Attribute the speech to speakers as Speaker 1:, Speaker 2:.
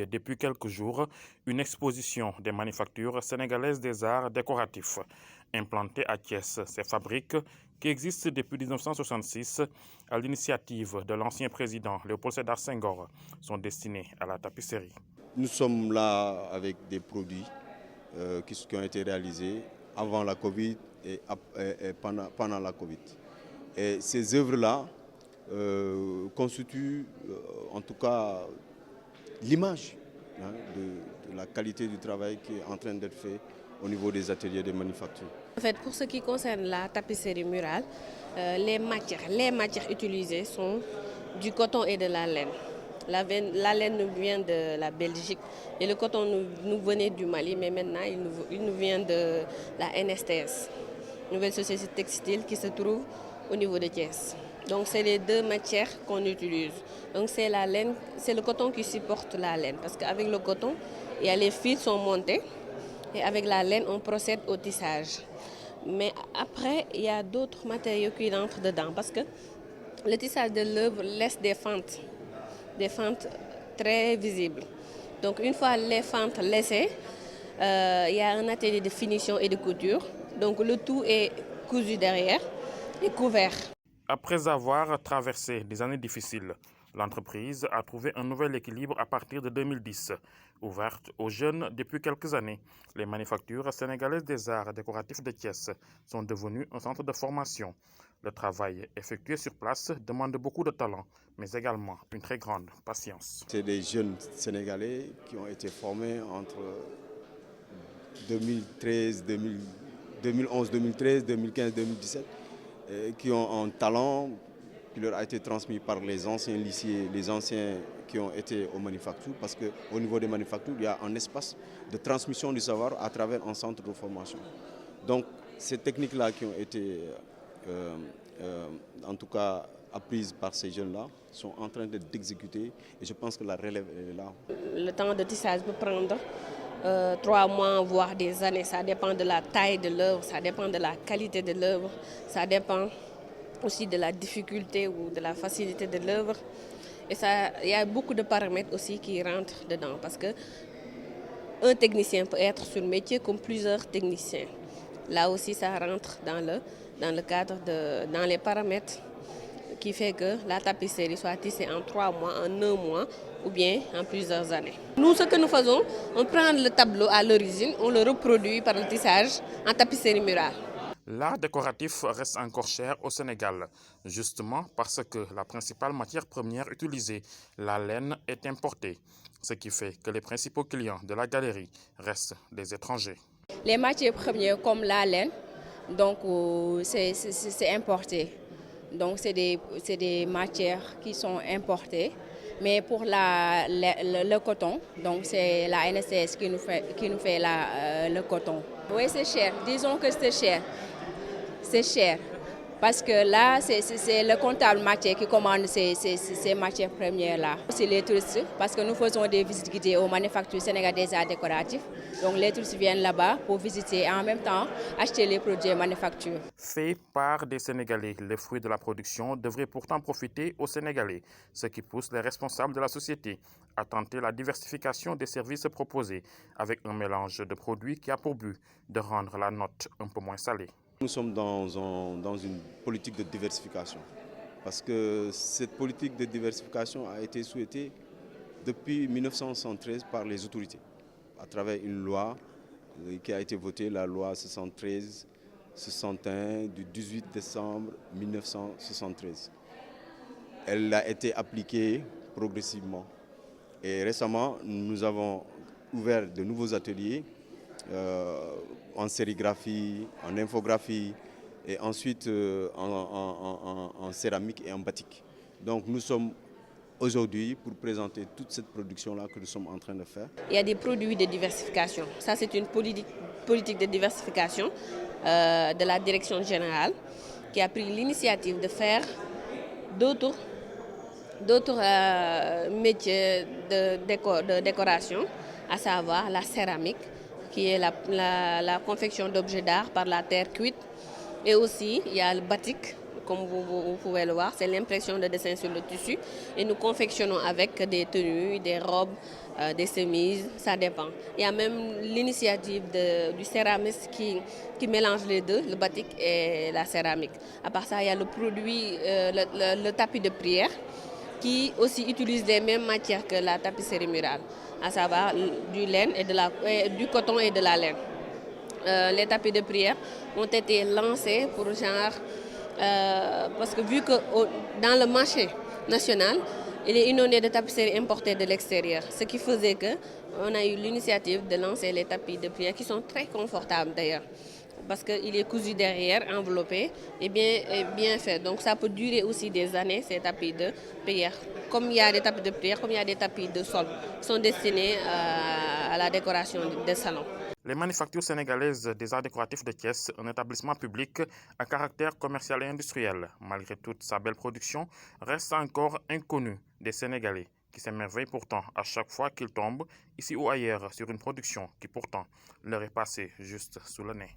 Speaker 1: Depuis quelques jours, une exposition des manufactures sénégalaises des arts décoratifs implantée à Thiès. Ces fabriques, qui existent depuis 1966 à l'initiative de l'ancien président Léopold Sédar Senghor, sont destinées à la tapisserie.
Speaker 2: Nous sommes là avec des produits qui ont été réalisés avant la Covid et pendant la Covid. Et ces œuvres-là constituent en tout cas l'image de la qualité du travail qui est en train d'être fait au niveau des ateliers de manufacture.
Speaker 3: En fait, pour ce qui concerne la tapisserie murale, les matières utilisées sont du coton et de la laine. La laine nous vient de la Belgique et le coton nous venait du Mali, mais maintenant il nous vient de la NSTS, Nouvelle Société Textile, qui se trouve au niveau de Thiès. Donc c'est les deux matières qu'on utilise. Donc c'est la laine, c'est le coton qui supporte la laine, parce qu'avec le coton, les fils sont montés et avec la laine on procède au tissage. Mais après il y a d'autres matériaux qui rentrent dedans, parce que le tissage de l'œuvre laisse des fentes très visibles. Donc une fois les fentes laissées, il y a un atelier de finition et de couture. Donc le tout est cousu derrière et couvert.
Speaker 1: Après avoir traversé des années difficiles, l'entreprise a trouvé un nouvel équilibre à partir de 2010. Ouverte aux jeunes depuis quelques années, les manufactures sénégalaises des arts décoratifs de Thiès sont devenues un centre de formation. Le travail effectué sur place demande beaucoup de talent, mais également une très grande patience.
Speaker 2: C'est des jeunes Sénégalais qui ont été formés entre 2011, 2013, 2015, 2017, qui ont un talent qui leur a été transmis par les anciens lycées, les anciens qui ont été aux manufactures, parce qu'au niveau des manufactures, il y a un espace de transmission du savoir à travers un centre de formation. Donc ces techniques-là qui ont été en tout cas apprises par ces jeunes-là sont en train d'exécuter et je pense que la relève est là.
Speaker 3: Le temps de tissage peut prendre 3 mois, voire des années. Ça dépend de la taille de l'œuvre, ça dépend de la qualité de l'œuvre, ça dépend aussi de la difficulté ou de la facilité de l'œuvre. Et il y a beaucoup de paramètres aussi qui rentrent dedans, parce qu'un technicien peut être sur le métier comme plusieurs techniciens. Là aussi, ça rentre dans le cadre, dans les paramètres qui fait que la tapisserie soit tissée en 3 mois, en 1 mois ou bien en plusieurs années. Nous, ce que nous faisons, on prend le tableau à l'origine, on le reproduit par le tissage en tapisserie murale.
Speaker 1: L'art décoratif reste encore cher au Sénégal, justement parce que la principale matière première utilisée, la laine, est importée, ce qui fait que les principaux clients de la galerie restent des étrangers.
Speaker 4: Les matières premières comme la laine, donc c'est importé. Donc c'est des matières qui sont importées. Mais pour le coton, donc c'est la NSS qui nous fait le coton. Oui, c'est cher. Disons que c'est cher. C'est cher. Parce que là, c'est le comptable matière qui commande ces matières premières-là. C'est les touristes, parce que nous faisons des visites guidées aux manufactures sénégalaises des arts décoratifs. Donc les touristes viennent là-bas pour visiter et en même temps acheter les produits manufactures.
Speaker 1: Fait par des Sénégalais, les fruits de la production devraient pourtant profiter aux Sénégalais, ce qui pousse les responsables de la société à tenter la diversification des services proposés avec un mélange de produits qui a pour but de rendre la note un peu moins salée.
Speaker 2: Nous sommes dans une politique de diversification, parce que cette politique de diversification a été souhaitée depuis 1973 par les autorités, à travers une loi qui a été votée, la loi 73-61 du 18 décembre 1973. Elle a été appliquée progressivement. Et récemment, nous avons ouvert de nouveaux ateliers en sérigraphie, en infographie et ensuite en céramique et en batik. Donc nous sommes aujourd'hui pour présenter toute cette production-là que nous sommes en train de faire.
Speaker 3: Il y a des produits de diversification. Ça, c'est une politique de diversification de la direction générale qui a pris l'initiative de faire d'autres métiers de décoration, à savoir la céramique, qui est la confection d'objets d'art par la terre cuite. Et aussi, il y a le batik, comme vous pouvez le voir, c'est l'impression de dessin sur le tissu. Et nous confectionnons avec des tenues, des robes, des chemises, ça dépend. Il y a même l'initiative du céramiste qui mélange les deux, le batik et la céramique. À part ça, il y a le produit, le tapis de prière, qui aussi utilise les mêmes matières que la tapisserie murale, à savoir du laine et du coton et de la laine. Les tapis de prière ont été lancés pour parce que vu que dans le marché national, il est inondé de tapisseries importées de l'extérieur, ce qui faisait qu'on a eu l'initiative de lancer les tapis de prière qui sont très confortables d'ailleurs, parce qu'il est cousu derrière, enveloppé et bien fait. Donc ça peut durer aussi des années, ces tapis de prière. Comme il y a des tapis de prière, comme il y a des tapis de sol, qui sont destinés à la décoration des salons.
Speaker 1: Les manufactures sénégalaises des arts décoratifs de Thiès, un établissement public à caractère commercial et industriel, malgré toute sa belle production, reste encore inconnu des Sénégalais, qui s'émerveillent pourtant à chaque fois qu'ils tombent, ici ou ailleurs, sur une production qui pourtant leur est passée juste sous le nez.